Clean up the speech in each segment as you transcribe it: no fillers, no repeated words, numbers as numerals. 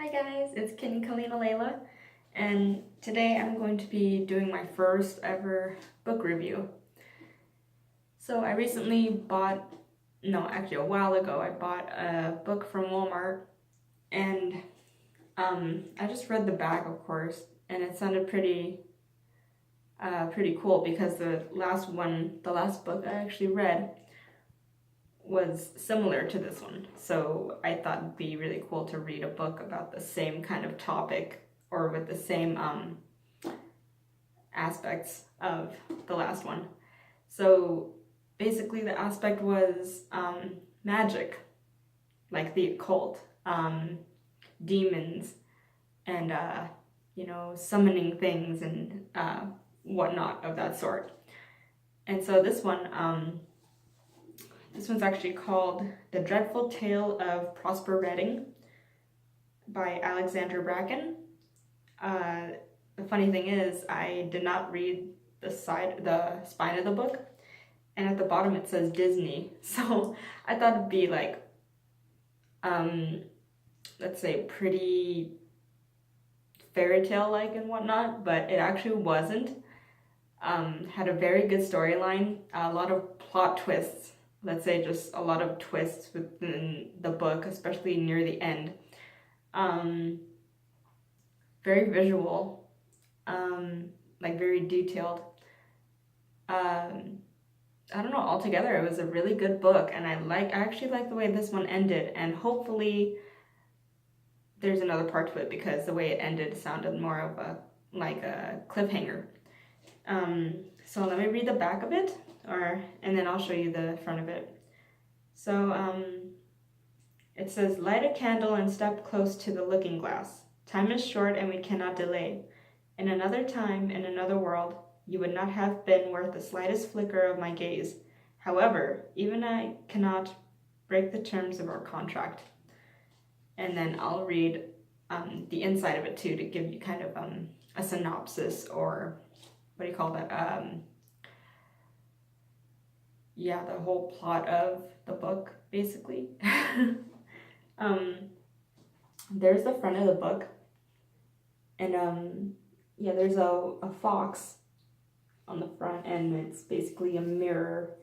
Hi guys, it's Kalina Layla, and today I'm going to be doing my first ever book review. So I recently a while ago, I bought a book from Walmart, and I just read the back, of course, and it sounded pretty cool because the last book I actually read was similar to this one. So I thought it'd be really cool to read a book about the same kind of topic or with the same aspects of the last one. So basically the aspect was magic, like the occult, demons, and summoning things and whatnot of that sort. And so this one's actually called The Dreadful Tale of Prosper Redding by Alexander Bracken. The funny thing is, I did not read the spine of the book, and at the bottom it says Disney. So I thought it'd be like, let's say, pretty fairy tale-like and whatnot, but it actually wasn't. Had a very good storyline, a lot of plot twists. Let's say just a lot of twists within the book, especially near the end. Very visual, like very detailed. I don't know, altogether it was a really good book, and I actually like the way this one ended, and hopefully there's another part to it because the way it ended sounded more of a cliffhanger. So let me read the back of it, and then I'll show you the front of it. So it says, light a candle and step close to the looking glass. Time is short and we cannot delay. In another time, in another world, you would not have been worth the slightest flicker of my gaze. However, even I cannot break the terms of our contract. And then I'll read the inside of it too, to give you kind of a synopsis, or what do you call that? The whole plot of the book, basically. There's the front of the book, and there's a fox on the front, and it's basically a mirror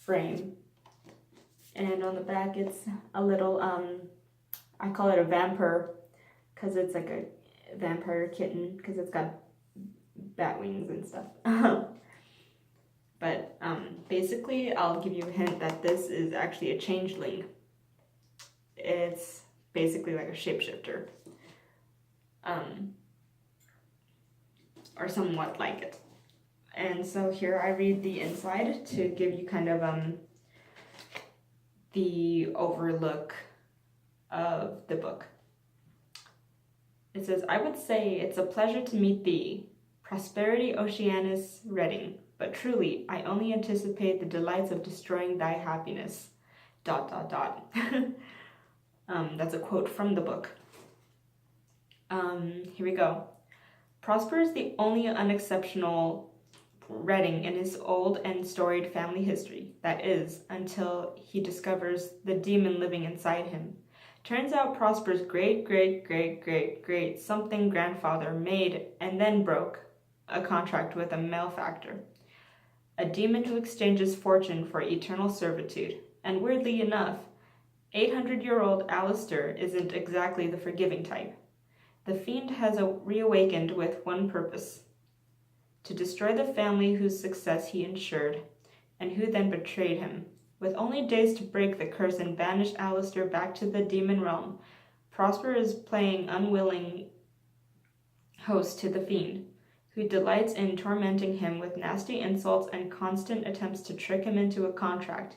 frame. And on the back, it's a little I call it a vampire, because it's like a vampire kitten, because it's got bat wings and stuff. But basically, I'll give you a hint that this is actually a changeling. It's basically like a shapeshifter, or somewhat like it. And so here I read the inside to give you kind of the overlook of the book. It says, I would say it's a pleasure to meet thee, Prosperity Oceanus Redding, but truly I only anticipate the delights of destroying thy happiness. ... That's a quote from the book. Here we go. Prosper is the only unexceptional Redding in his old and storied family history. That is, until he discovers the demon living inside him. Turns out Prosper's great something grandfather made and then broke a contract with a malefactor, a demon who exchanges fortune for eternal servitude. And weirdly enough, 800-year-old Alistair isn't exactly the forgiving type. The fiend has reawakened with one purpose: to destroy the family whose success he ensured, and who then betrayed him. With only days to break the curse and banish Alistair back to the demon realm, Prosper is playing unwilling host to the fiend, who delights in tormenting him with nasty insults and constant attempts to trick him into a contract.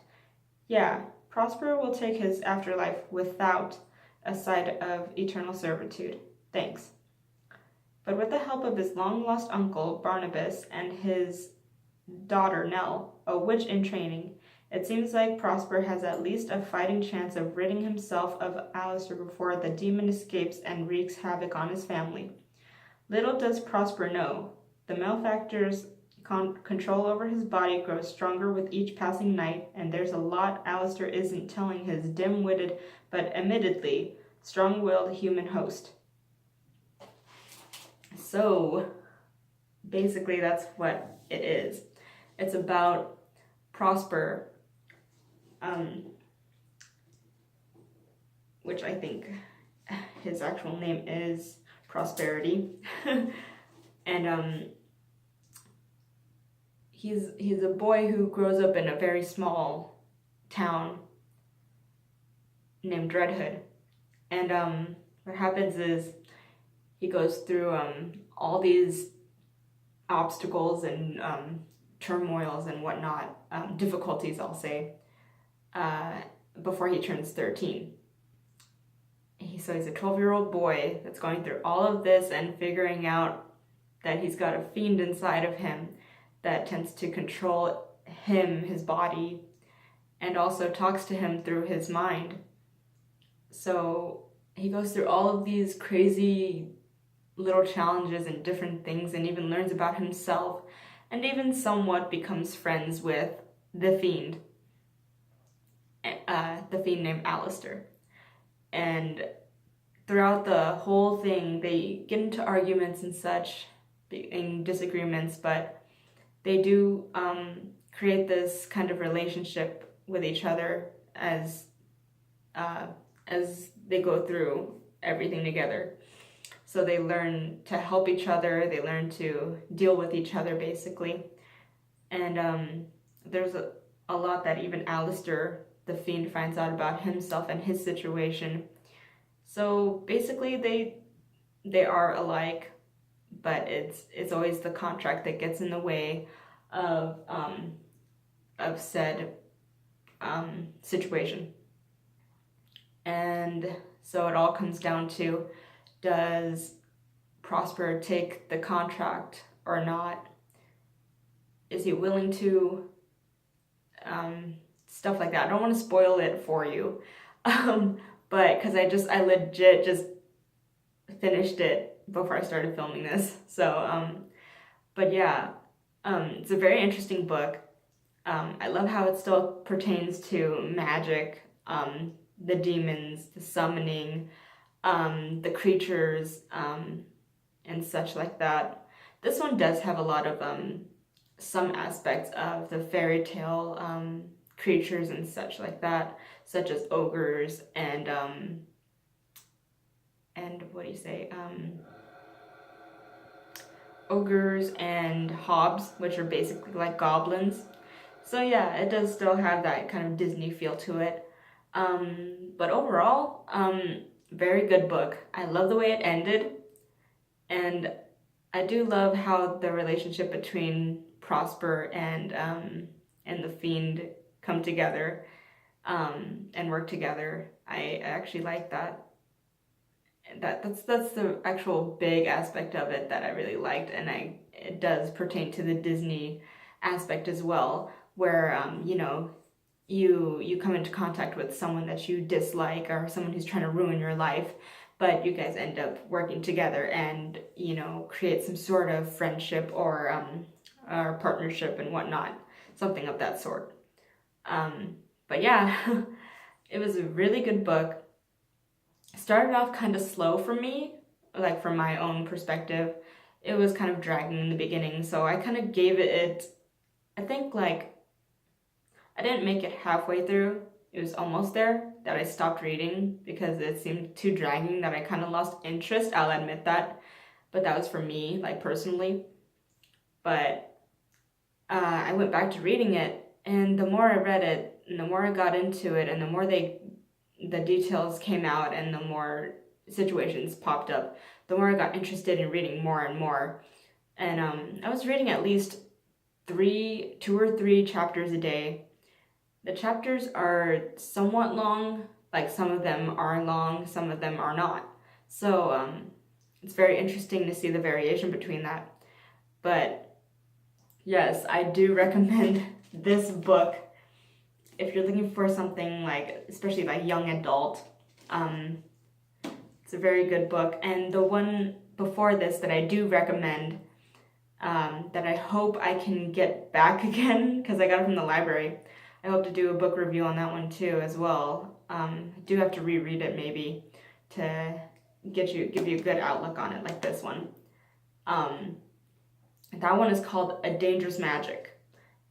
Yeah, Prosper will take his afterlife without a side of eternal servitude. Thanks. But with the help of his long-lost uncle, Barnabas, and his daughter, Nell, a witch in training, it seems like Prosper has at least a fighting chance of ridding himself of Alistair before the demon escapes and wreaks havoc on his family. Little does Prosper know, the malefactor's control over his body grows stronger with each passing night, and there's a lot Alistair isn't telling his dim-witted but admittedly strong-willed human host. So basically that's what it is. It's about Prosper, which I think his actual name is Prosperity. And he's a boy who grows up in a very small town named Red Hood. And what happens is he goes through all these obstacles and turmoils and whatnot, difficulties, I'll say, before he turns 13. So he's a 12-year-old boy that's going through all of this and figuring out that he's got a fiend inside of him that tends to control him, his body, and also talks to him through his mind. So he goes through all of these crazy little challenges and different things, and even learns about himself, and even somewhat becomes friends with the fiend named Alistair. And throughout the whole thing, they get into arguments and such, in disagreements, but they do create this kind of relationship with each other as they go through everything together. So they learn to help each other, they learn to deal with each other, basically. And there's a lot that even Alistair, the fiend, finds out about himself and his situation. So basically they are alike, but it's always the contract that gets in the way of said situation. And so it all comes down to, does Prosper take the contract or not? Is he willing to? Stuff like that. I don't want to spoil it for you, but because I legit just finished it before I started filming this. So, but yeah, it's a very interesting book. I love how it still pertains to magic, the demons, the summoning, the creatures, and such like that. This one does have a lot of some aspects of the fairy tale creatures and such like that, such as ogres and what do you say? Ogres and hobs, which are basically like goblins. So yeah, it does still have that kind of Disney feel to it. But overall, very good book. I love the way it ended, and I do love how the relationship between Prosper and the fiend come together and work together. I actually like that. That's the actual big aspect of it that I really liked, and it does pertain to the Disney aspect as well, where you come into contact with someone that you dislike or someone who's trying to ruin your life, but you guys end up working together and create some sort of friendship or partnership and whatnot, something of that sort. But yeah, it was a really good book. Started off kind of slow for me, like from my own perspective. It was kind of dragging in the beginning, so I kind of gave it, I think, like, I didn't make it halfway through. It was almost there that I stopped reading because it seemed too dragging, that I kind of lost interest. I'll admit that, but that was for me, like, personally. But I went back to reading it, and the more I read it, and the more I got into it, and the more the details came out and the more situations popped up, the more I got interested in reading more and more. And I was reading at least 2 or 3 chapters a day. The chapters are somewhat long, like some of them are long, some of them are not. So it's very interesting to see the variation between that. But yes, I do recommend this book if you're looking for something like, especially like young adult. It's a very good book. And the one before this that I do recommend, that I hope I can get back again, because I got it from the library. I hope to do a book review on that one too as well. I do have to reread it maybe to give you a good outlook on it, like this one. That one is called A Dangerous Magic.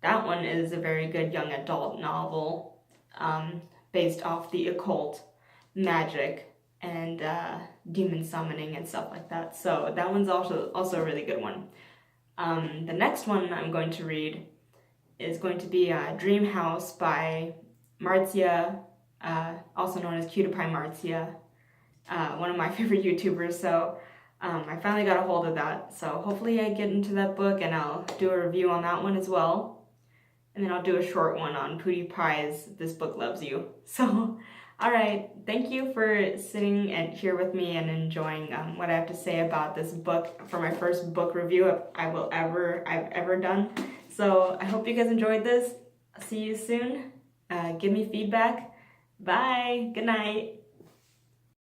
That one is a very good young adult novel, based off the occult, magic, and demon summoning and stuff like that. So that one's also a really good one. The next one I'm going to read is going to be Dream House by Marzia, also known as Cutie Pie Marzia, one of my favorite YouTubers. So I finally got a hold of that. So hopefully I get into that book and I'll do a review on that one as well. And then I'll do a short one on Pootie Pie's This Book Loves You. So, alright, thank you for sitting here with me and enjoying what I have to say about this book for my first book review I've ever done. So I hope you guys enjoyed this. I'll see you soon. Give me feedback. Bye. Good night.